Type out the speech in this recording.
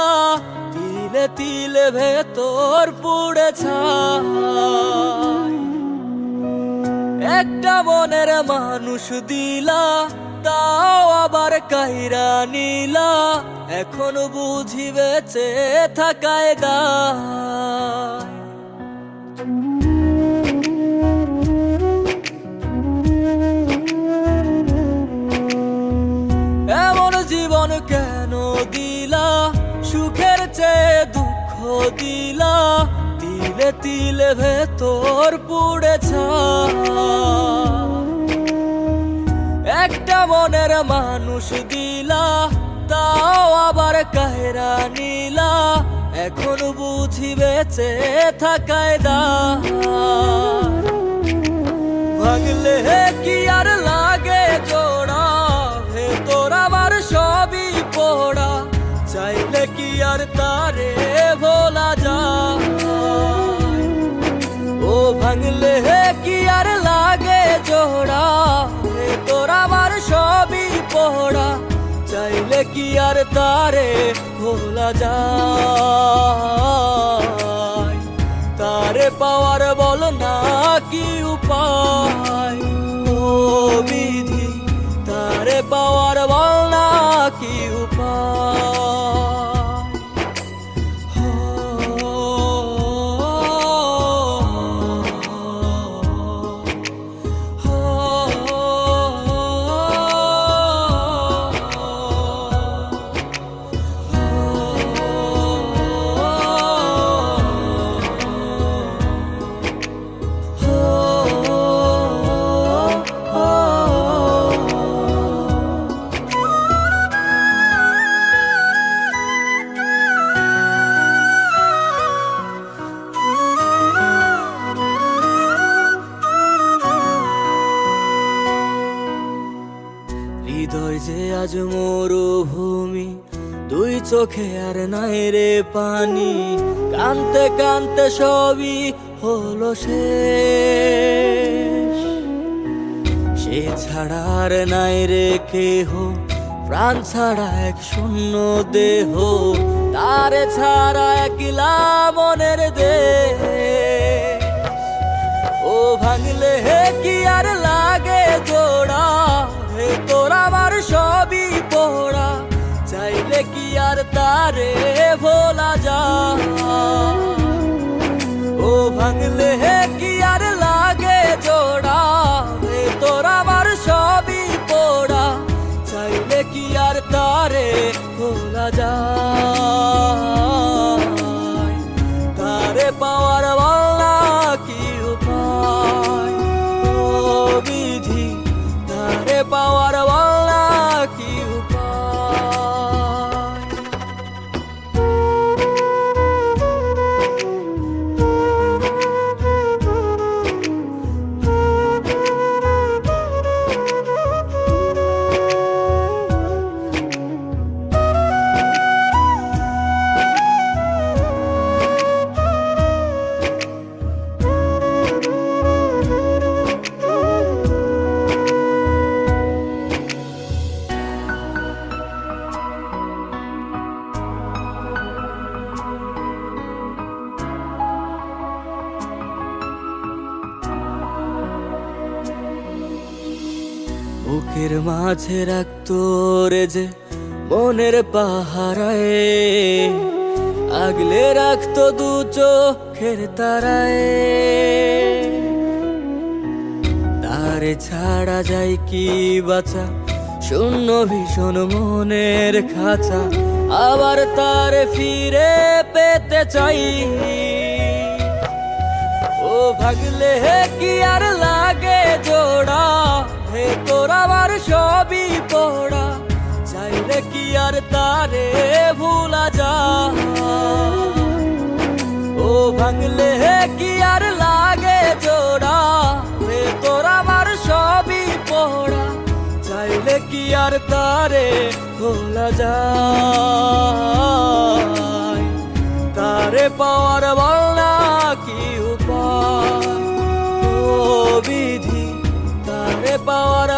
দিলা, তিলে তিলে ভেতর পুড়ে ছাই। একটা মনের মানুষ দিলা, তাও আবার কাইরা নিলা, এখন বুঝি বেঁচে থাকায় দায়। এমন জীবন কেন দিলা, সুখের চেয়ে দুঃখ দিলা, তিলে তিলে ভেতর পুড়ে ছাই। একটা মনের মানুষ দিলা, তাও আবার কাহেরা নিলা, এখন বুঝি বেঁচে থাকায় দায়। ভাঙলে কি আর লাগে জোড়া, ভেতর আমার সবই পোড়া, চাইলে কি আর তারে ভোলা যায়। ও ভাঙলে কি আর লাগে জোড়া, ভেতর আমার সবই পোড়া, চাইলে কি আর তারে ভোলা যায়। তারে পাওয়ার বল না কি উপায়, ও বিধি তারে পাওয়ার বল না কি উপায়। হৃদয় যে আজ মরুভূমি, দুই চোখে আর নাই রে পানি, কানতে কানতে সবই হলো শেষ। সে ছাড়া আর নাই রে কেহ, প্রাণ ছাড়া এক শূন্য দেহ, তারে ছাড়া একলা মনের দেশ। ও ভাঙলে কি আর লাগে জোড়া, ভেতর আমার সবই পোড়া, চাইলে কি আর তারে ভোলা যায়। ও ভাঙলে কি আর লাগে জোড়া, ভেতর আমার সবই পোড়া, চাইলে কি আর তারে ভোলা যায়। তারে পাওয়ার বলা কি উপায়, ও বিধি তারে পাওয়ার বলা কি উপায়। বুকের মাঝে রাখতো রে যে মনের পাহারায়, আগলে রাখতো দু চোখের তারায়। তারে ছাড়া যায় কি বাঁচা, শূন্য ভীষণ মনের খাঁচা, আবার তারে ফিরে পেতে চাই। ও ভাগলে কি আর লাগে জোড়া, ভেতর আমার সবই পোড়া, চাইলে কি আর তারে ভোলা যায়। ও ভাঙলে কি আর লাগে জোড়া, ভেতর আমার সবই পোড়া, চাইলে কি আর তারে ভোলা যায়। তারে পাওয়ার বল না কি উপায়, ও বিধি তারে পাওয়ার